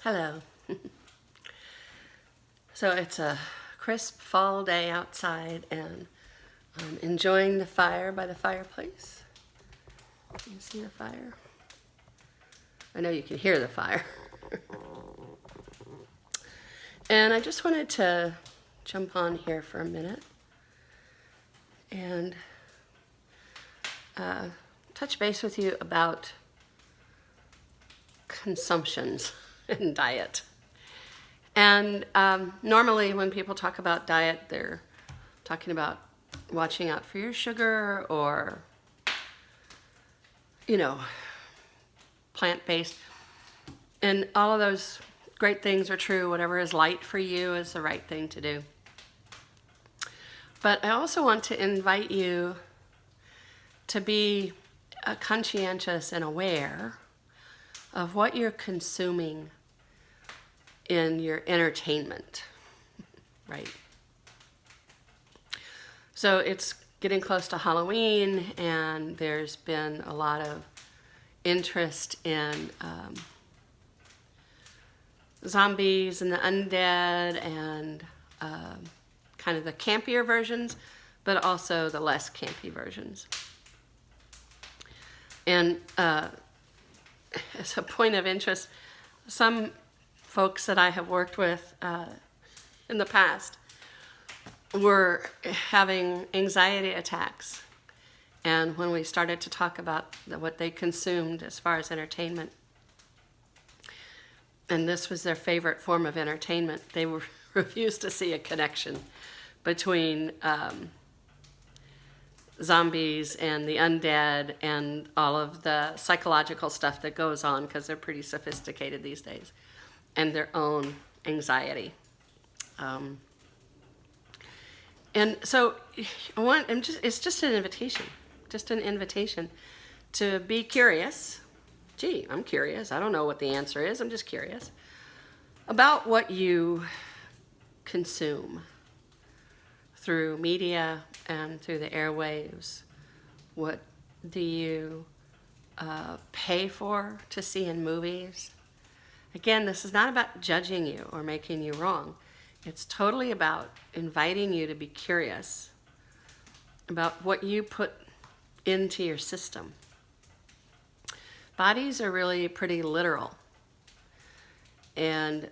Hello. So it's a crisp fall day outside and I'm enjoying the fire by the fireplace. You can see the fire. I know you can hear the fire. And I just wanted to jump on here for a minute and touch base with you about consumptions and diet. And normally when people talk about diet, they're talking about watching out for your sugar or, plant-based. And all of those great things are true. Whatever is light for you is the right thing to do. But I also want to invite you to be conscientious and aware of what you're consuming in your entertainment, right? So it's getting close to Halloween, and there's been a lot of interest in zombies and the undead and kind of the campier versions, but also the less campy versions. And as a point of interest, some folks that I have worked with in the past were having anxiety attacks. And when we started to talk about what they consumed as far as entertainment, and this was their favorite form of entertainment, they refused to see a connection between zombies and the undead and all of the psychological stuff that goes on, because they're pretty sophisticated these days, and their own anxiety. And so it's just an invitation to be curious. Gee, I'm curious. I don't know what the answer is. I'm just curious about what you consume through media and through the airwaves. What do you pay for to see in movies? Again, this is not about judging you or making you wrong. It's totally about inviting you to be curious about what you put into your system. Bodies are really pretty literal, and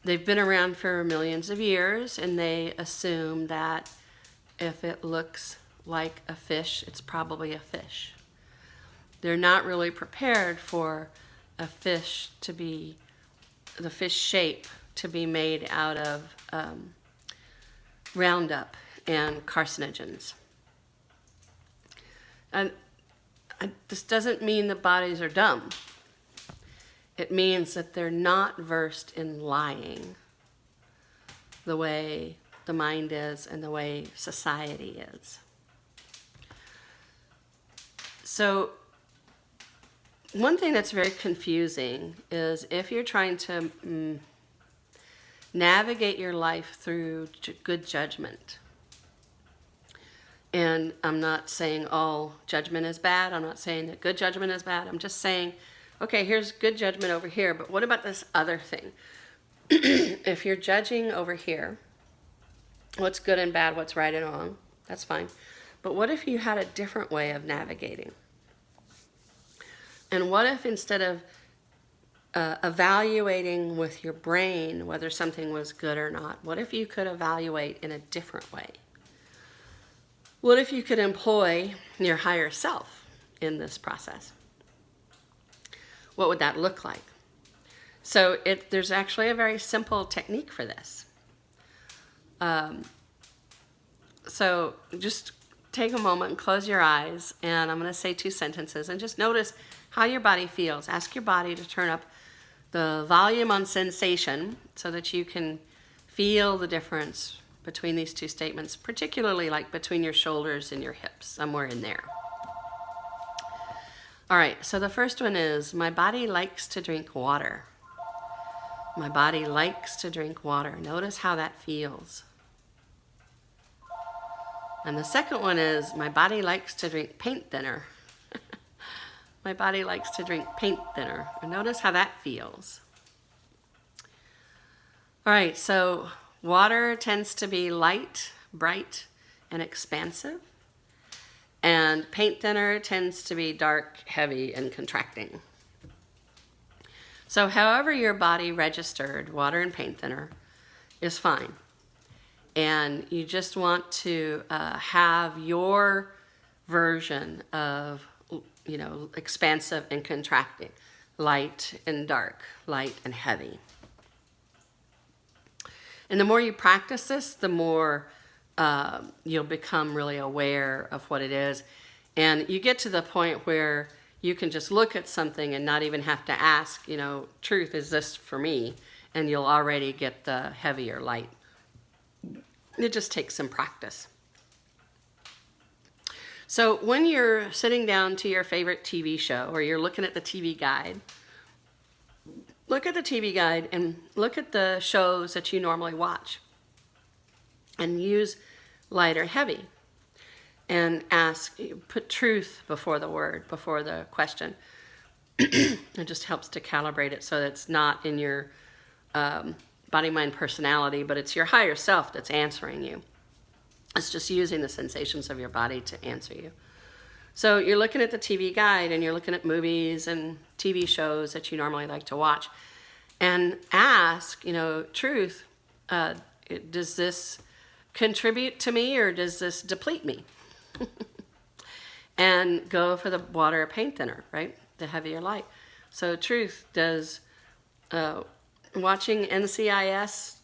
they've been around for millions of years, and they assume that if it looks like a fish, it's probably a fish. They're not really prepared for a fish to be, the fish shape to be made out of Roundup and carcinogens. And this doesn't mean the bodies are dumb. It means that they're not versed in lying the way the mind is and the way society is. So one thing that's very confusing is if you're trying to navigate your life through good judgment. And I'm not saying all judgment is bad. I'm not saying that good judgment is bad. I'm just saying, okay, here's good judgment over here, but what about this other thing? If you're judging over here, what's good and bad, what's right and wrong, that's fine. But what if you had a different way of navigating? And what if instead of evaluating with your brain whether something was good or not, what if you could evaluate in a different way? What if you could employ your higher self in this process? What would that look like? So there's actually a very simple technique for this. So just take a moment and close your eyes, and I'm going to say 2 sentences, and just notice how your body feels. Ask your body to turn up the volume on sensation so that you can feel the difference between these 2 statements, particularly like between your shoulders and your hips, somewhere in there. All right, so the first one is, my body likes to drink water. My body likes to drink water. Notice how that feels. And the second one is, my body likes to drink paint thinner. My body likes to drink paint thinner. And notice how that feels. All right, so water tends to be light, bright, and expansive. And paint thinner tends to be dark, heavy, and contracting. So however your body registered water and paint thinner is fine. And you just want to have your version of, expansive and contracting, light and dark, light and heavy. And the more you practice this, the more you'll become really aware of what it is. And you get to the point where you can just look at something and not even have to ask, truth, is this for me? And you'll already get the heavy or light. It just takes some practice. So when you're sitting down to your favorite TV show or you're looking at the TV guide, look at the TV guide and look at the shows that you normally watch and use light or heavy and put truth before the word, before the question. It just helps to calibrate it so that it's not in your body, mind, personality, but it's your higher self that's answering you. It's just using the sensations of your body to answer you. So you're looking at the TV guide and you're looking at movies and TV shows that you normally like to watch and ask, truth, does this contribute to me or does this deplete me? And go for the water or paint thinner, right? The heavier light. So truth, does watching NCIS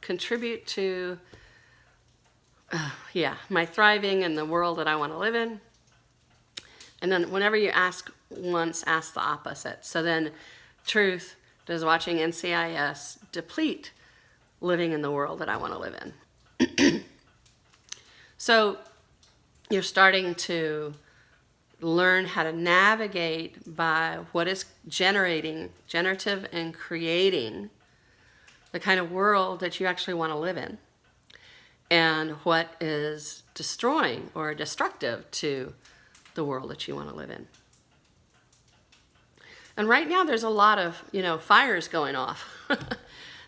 contribute to my thriving in the world that I want to live in? And then whenever you ask once, ask the opposite. So then truth, does watching NCIS deplete living in the world that I want to live in? So you're starting to learn how to navigate by what is generative and creating the kind of world that you actually want to live in, and what is destroying or destructive to the world that you want to live in. And right now there's a lot of, fires going off.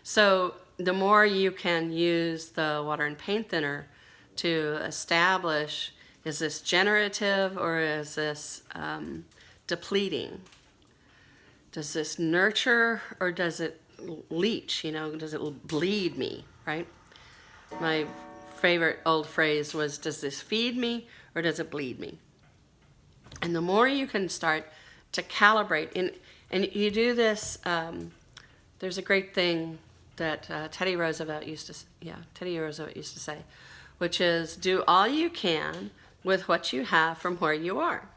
So the more you can use the water and paint thinner to establish, is this generative or is this depleting? Does this nurture or does it leach? Does it bleed me, right? My favorite old phrase was, does this feed me or does it bleed me? And the more you can start to calibrate, and you do this, there's a great thing that Teddy Roosevelt used to say, which is, do all you can with what you have from where you are.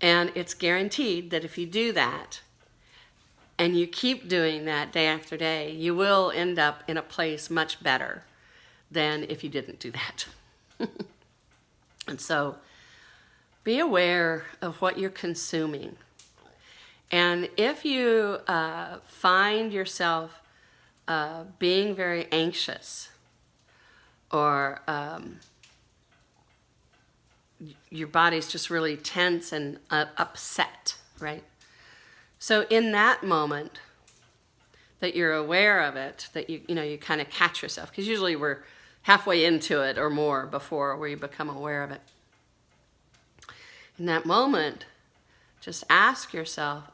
And it's guaranteed that if you do that, and you keep doing that day after day, you will end up in a place much better than if you didn't do that. And so be aware of what you're consuming. And if you find yourself being very anxious or your body's just really tense and upset, right? So in that moment that you're aware of it, that you kind of catch yourself, because usually we're halfway into it or more before where you become aware of it. In that moment, just ask yourself,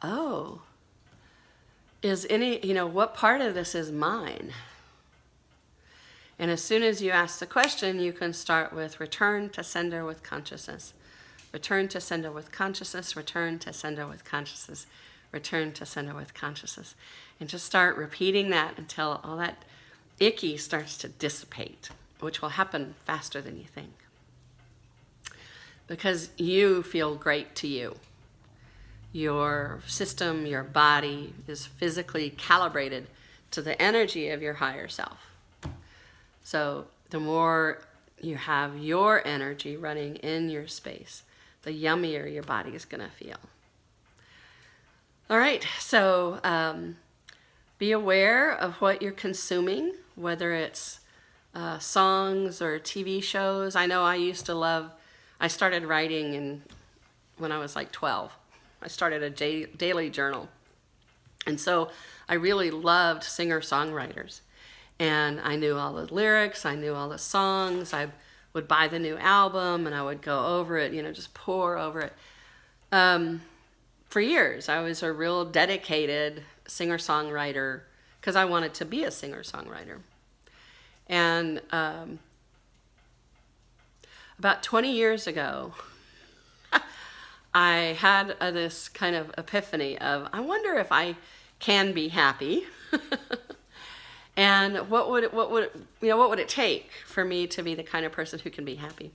is what part of this is mine? And as soon as you ask the question, you can start with return to sender with consciousness. Return to sender with consciousness, return to sender with consciousness, return to sender with consciousness. And just start repeating that until all that icky starts to dissipate, which will happen faster than you think. Because you feel great to you. Your system, your body is physically calibrated to the energy of your higher self. So the more you have your energy running in your space, the yummier your body is going to feel. All right, so be aware of what you're consuming, whether it's songs or TV shows. I know I started writing when I was like 12. I started a daily journal. And so I really loved singer-songwriters. And I knew all the lyrics, I knew all the songs. I would buy the new album and I would go over it, just pour over it. For years, I was a real dedicated singer-songwriter because I wanted to be a singer-songwriter. And about 20 years ago, I had this kind of epiphany of, I wonder if I can be happy. And what would it take for me to be the kind of person who can be happy?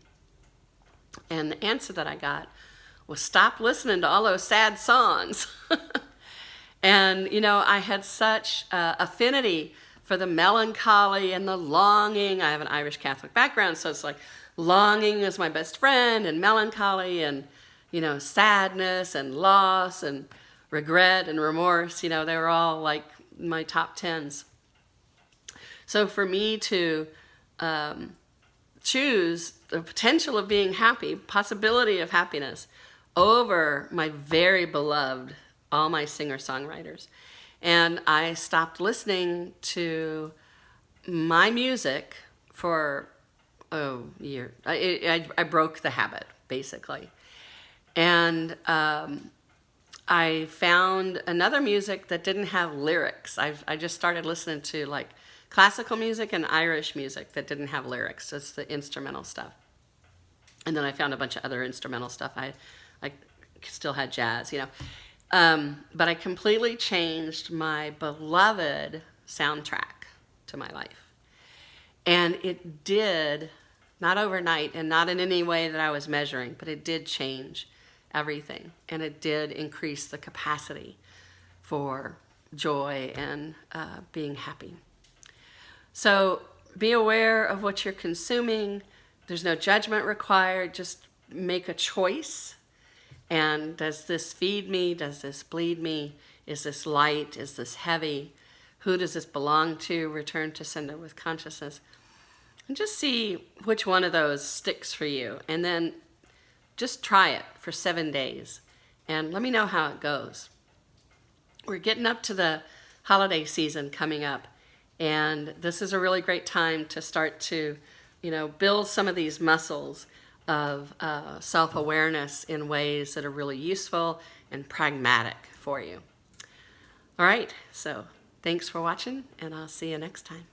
And the answer that I got was, stop listening to all those sad songs. And I had such affinity for the melancholy and the longing. I have an Irish Catholic background, so it's like longing is my best friend, and melancholy and sadness and loss and regret and remorse. They were all like my top tens. So for me to choose the potential of being happy, possibility of happiness, over my very beloved, all my singer-songwriters, and I stopped listening to my music for a year. I broke the habit, basically. And I found another music that didn't have lyrics. I just started listening to like classical music and Irish music that didn't have lyrics. It's the instrumental stuff. And then I found a bunch of other instrumental stuff. I still had jazz, But I completely changed my beloved soundtrack to my life. And it did, not overnight and not in any way that I was measuring, but it did change everything. And it did increase the capacity for joy and being happy. So be aware of what you're consuming. There's no judgment required. Just make a choice. And does this feed me? Does this bleed me? Is this light? Is this heavy? Who does this belong to? Return to sender with consciousness. And just see which one of those sticks for you. And then just try it for 7 days. And let me know how it goes. We're getting up to the holiday season coming up. And this is a really great time to start to, build some of these muscles of self-awareness in ways that are really useful and pragmatic for you. All right, so thanks for watching, and I'll see you next time.